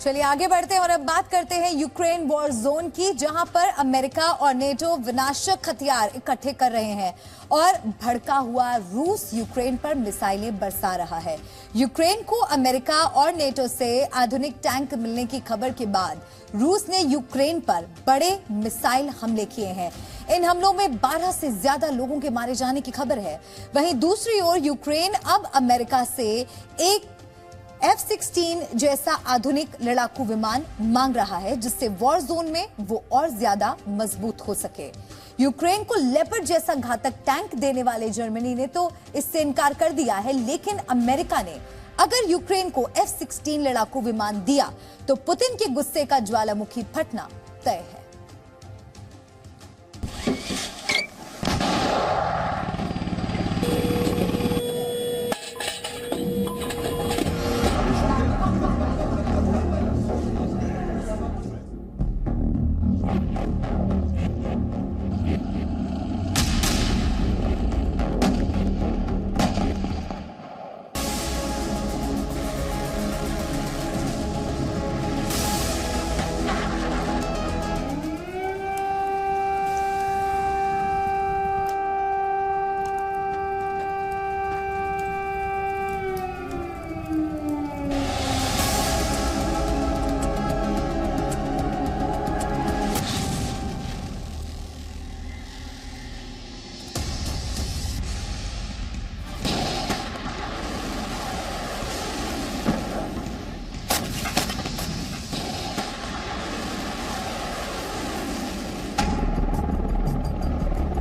चलिए आगे बढ़ते हैं और अब बात करते हैं यूक्रेन वॉर जोन की, जहां पर अमेरिका और नेटो विनाशक हथियार इकट्ठे कर रहे हैं और भड़का हुआ रूस यूक्रेन पर मिसाइलें बरसा रहा है। यूक्रेन को अमेरिका और नेटो से आधुनिक टैंक मिलने की खबर के बाद रूस ने यूक्रेन पर बड़े मिसाइल हमले किए हैं। इन हमलों में 12 से ज्यादा लोगों के मारे जाने की खबर है। वहीं दूसरी ओर यूक्रेन अब अमेरिका से एक F-16 जैसा आधुनिक लड़ाकू विमान मांग रहा है, जिससे वॉर जोन में वो और ज्यादा मजबूत हो सके। यूक्रेन को लेपर्ड जैसा घातक टैंक देने वाले जर्मनी ने तो इससे इनकार कर दिया है, लेकिन अमेरिका ने अगर यूक्रेन को F-16 लड़ाकू विमान दिया तो पुतिन के गुस्से का ज्वालामुखी फटना तय है।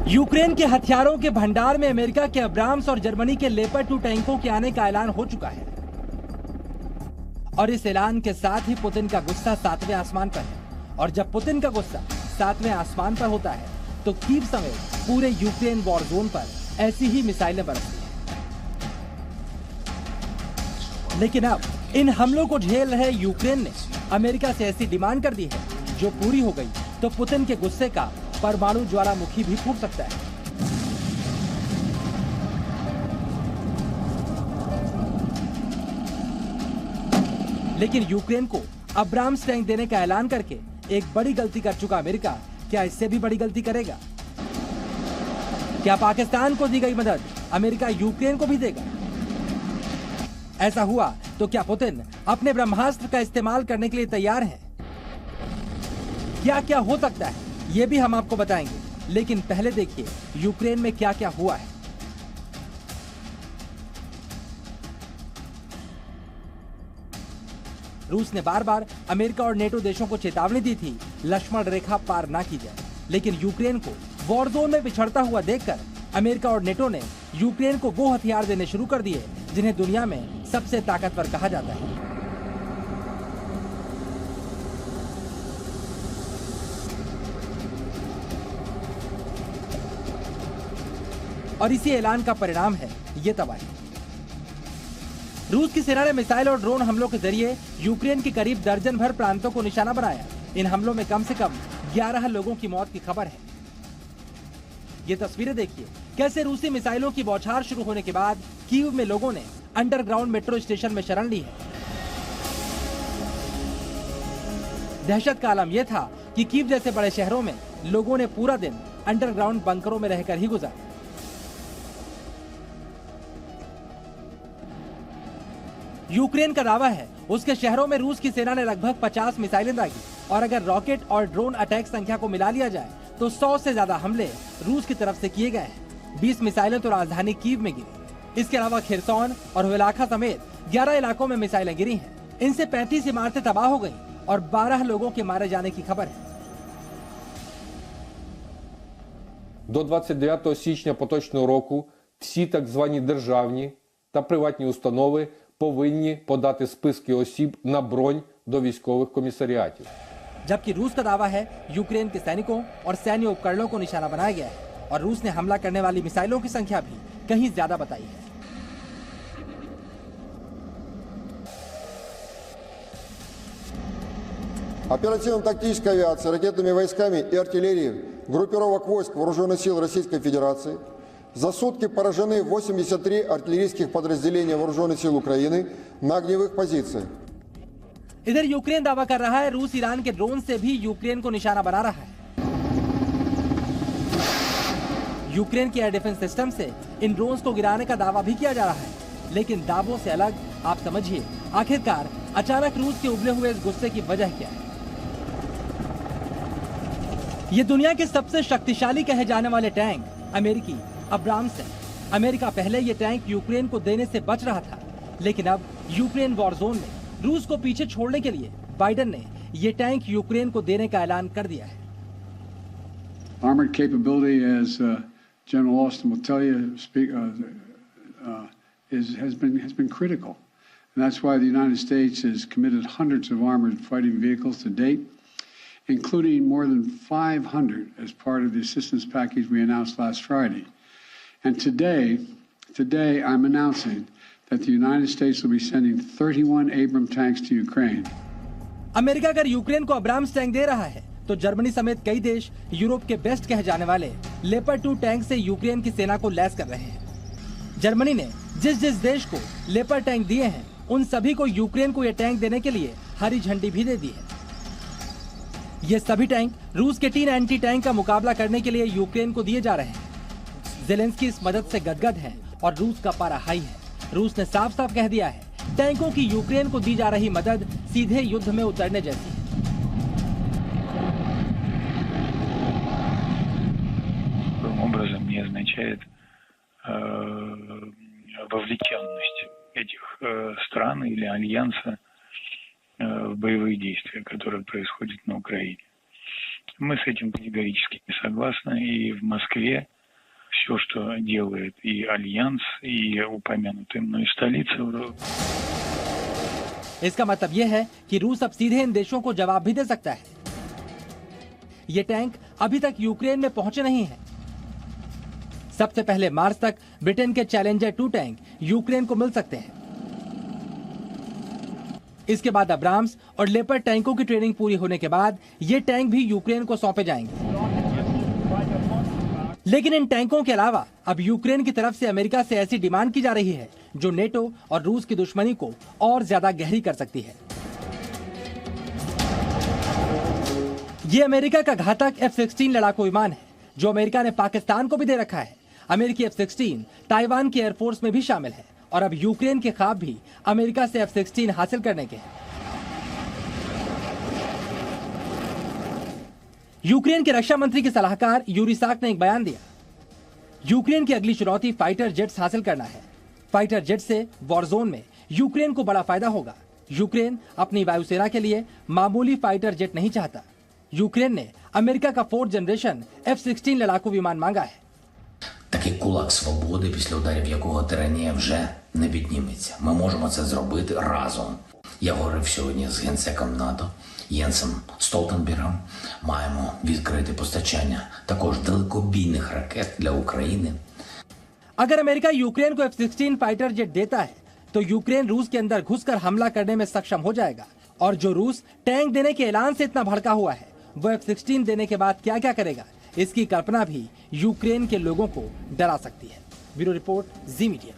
यूक्रेन के हथियारों के भंडार में अमेरिका के अब्राम्स और जर्मनी के लेपर्ड 2 टैंकों के आने का ऐलान हो चुका है और इस ऐलान के साथ ही पुतिन का गुस्सा 7वें आसमान पर है। और जब पुतिन का गुस्सा 7वें आसमान पर होता है तो कीव समेत पूरे यूक्रेन वॉर जोन पर ऐसी ही मिसाइलें बरसती हैं। लेकिन अब इन हमलों को झेल रहे यूक्रेन ने अमेरिका से ऐसी डिमांड कर दी है जो पूरी हो गई तो पुतिन के गुस्से का परमाणु ज्वालामुखी भी फूट सकता है। लेकिन यूक्रेन को अब्राम्स टैंक देने का ऐलान करके एक बड़ी गलती कर चुका अमेरिका क्या इससे भी बड़ी गलती करेगा? क्या पाकिस्तान को दी गई मदद अमेरिका यूक्रेन को भी देगा? ऐसा हुआ तो क्या पुतिन अपने ब्रह्मास्त्र का इस्तेमाल करने के लिए तैयार हैं? क्या क्या हो सकता है ये भी हम आपको बताएंगे, लेकिन पहले देखिए यूक्रेन में क्या क्या हुआ है। रूस ने बार बार अमेरिका और नेटो देशों को चेतावनी दी थी लक्ष्मण रेखा पार ना की जाए, लेकिन यूक्रेन को वॉर जोन में पिछड़ता हुआ देखकर अमेरिका और नेटो ने यूक्रेन को वो हथियार देने शुरू कर दिए जिन्हें दुनिया में सबसे ताकतवर कहा जाता है। और इसी ऐलान का परिणाम है ये तबाही। रूस की सेना ने मिसाइल और ड्रोन हमलों के जरिए यूक्रेन के करीब दर्जन भर प्रांतों को निशाना बनाया। इन हमलों में कम से कम 11 लोगों की मौत की खबर है। ये तस्वीरें देखिए कैसे रूसी मिसाइलों की बौछार शुरू होने के बाद कीव में लोगों ने अंडरग्राउंड मेट्रो स्टेशन में शरण ली है। दहशत का आलम यह था कि कीव जैसे बड़े शहरों में लोगों ने पूरा दिन अंडरग्राउंड बंकरों में रहकर ही गुजारा। यूक्रेन का दावा है उसके शहरों में रूस की सेना ने लगभग 50 मिसाइलें दागी और अगर रॉकेट और ड्रोन अटैक संख्या को मिला लिया जाए तो 100 से ज्यादा हमले रूस की तरफ से किए गए हैं। 20 मिसाइलें तो राजधानी कीव में गिरी। इसके अलावा खिरसौन और वेलाखा समेत 11 इलाकों में मिसाइलें गिरी हैं। इनसे 35 इमारतें तबाह हो गई और 12 लोगों के मारे जाने की खबर है। До 29 січня поточного року всі так звані державні та приватні установи повинні подати списки осіб на бронь до військових комісаріатів. जबकि रूस का दावा है यूक्रेन के सैनिकों और सैन्य उपकरणों को निशाना बनाया गया है और रूस ने हमला करने वाली मिसाइलों की संख्या भी कहीं ज्यादा बताई है। Оперативно-тактической авиации, ракетными войсками и артиллерией группировок войск Вооруженных сил Российской Федерации за сутки поражены 83 артиллерийских подразделения Вооруженных сил Украины на огневых позициях. इधर यूक्रेन दावा कर रहा है रूस ईरान के ड्रोन से भी यूक्रेन को निशाना बना रहा है। यूक्रेन के एयर डिफेंस सिस्टम से इन ड्रोन्स को गिराने का दावा भी किया जा रहा है, लेकिन दावों से अलग आप समझिए आखिरकार अचानक रूस के उबले हुए इस गुस्से की वजह क्या है। ये दुनिया के सबसे शक्तिशाली कहे जाने वाले टैंक अमेरिकी अब्राम्स है। अमेरिका पहले ये टैंक यूक्रेन को देने से बच रहा था, लेकिन अब यूक्रेन वॉर जोन में रूस को पीछे छोड़ने के लिए बाइडेन ने ये टैंक यूक्रेन को देने का ऐलान कर दिया है। Armored capability, as General Austin will tell you, has been critical, and that's why the United States has committed hundreds of armored fighting vehicles to date, including more than 500 as part of the assistance package we announced last Friday. And today I'm announcing that the United States will be sending 31 Abrams tanks to Ukraine. America अगर Ukraine को Abrams tank दे रहा है तो Germany समेत कई देश Europe के best कहे जाने वाले लेपर्ड 2 टैंक से यूक्रेन की सेना को लैस कर रहे हैं। जर्मनी ने जिस जिस देश को लेपर्ड टैंक दिए हैं उन सभी को यूक्रेन को ये टैंक देने के लिए हरी झंडी भी दे दी है। ये सभी टैंक रूस के 3 एंटी टैंक का मुकाबला करने के लिए यूक्रेन को दिए जा रहे हैं। ज़ेलेंस्की इस मदद से गदगद है और रूस का पारा हाई है। रूस ने साफ साफ कह दिया है टैंकों की यूक्रेन को दी जा रही मदद सीधे युद्ध में उतरने जैसी है। Образом не означает вовлеченность этих стран или альянса в боевые действия, которые происходят на Украине. Мы с этим категорически не согласны, и в Москве все, что делает и альянс, и упомянутая мной столица. इसका मतलब यह है कि रूस अब सीधे इन देशों को जवाब भी दे सकता है। ये टैंक अभी तक यूक्रेन में पहुंचे नहीं हैं। सबसे पहले मार्च तक ब्रिटेन के चैलेंजर 2 टैंक यूक्रेन को मिल सकते हैं। इसके बाद अब्राम्स और लेपर्ड टैंकों की ट्रेनिंग पूरी होने के बाद ये टैंक भी यूक्रेन को सौंपे जाएंगे। लेकिन इन टैंकों के अलावा अब यूक्रेन की तरफ से अमेरिका से ऐसी डिमांड की जा रही है जो नेटो और रूस की दुश्मनी को और ज्यादा गहरी कर सकती है। ये अमेरिका का घातक F-16 लड़ाकू विमान है जो अमेरिका ने पाकिस्तान को भी दे रखा है। अमेरिकी F-16 ताइवान की एयरफोर्स में भी शामिल है और अब यूक्रेन के ख्वाब भी अमेरिका से F-16 हासिल करने के हैं। यूक्रेन के रक्षा मंत्री के सलाहकार यूरी साक ने एक बयान दिया। यूक्रेन की अगली चुनौती फाइटर जेट्स हासिल करना है। फाइटर जेट से वॉर जोन में यूक्रेन को बड़ा फायदा होगा। यूक्रेन अपनी वायुसेना के लिए मामूली फाइटर जेट नहीं चाहता। यूक्रेन ने अमेरिका का 4th जनरेशन F-16 लड़ाकू विमान मांगा है। Такий кулак свободи, після ударів якого тиранія вже не підніметься. Ми можемо це зробити разом. Я говорив сьогодні з генсеком НАТО Єнсом Столтенбергом. Маємо відкрити постачання також далекобійних ракет для України. अगर अमेरिका यूक्रेन को F-16 फाइटर जेट देता है तो यूक्रेन रूस के अंदर घुसकर हमला करने में सक्षम हो जाएगा। और जो रूस टैंक देने के ऐलान से इतना भड़का हुआ है वो F-16 देने के बाद क्या क्या करेगा, इसकी कल्पना भी यूक्रेन के लोगों को डरा सकती है। ब्यूरो रिपोर्ट, जी मीडिया।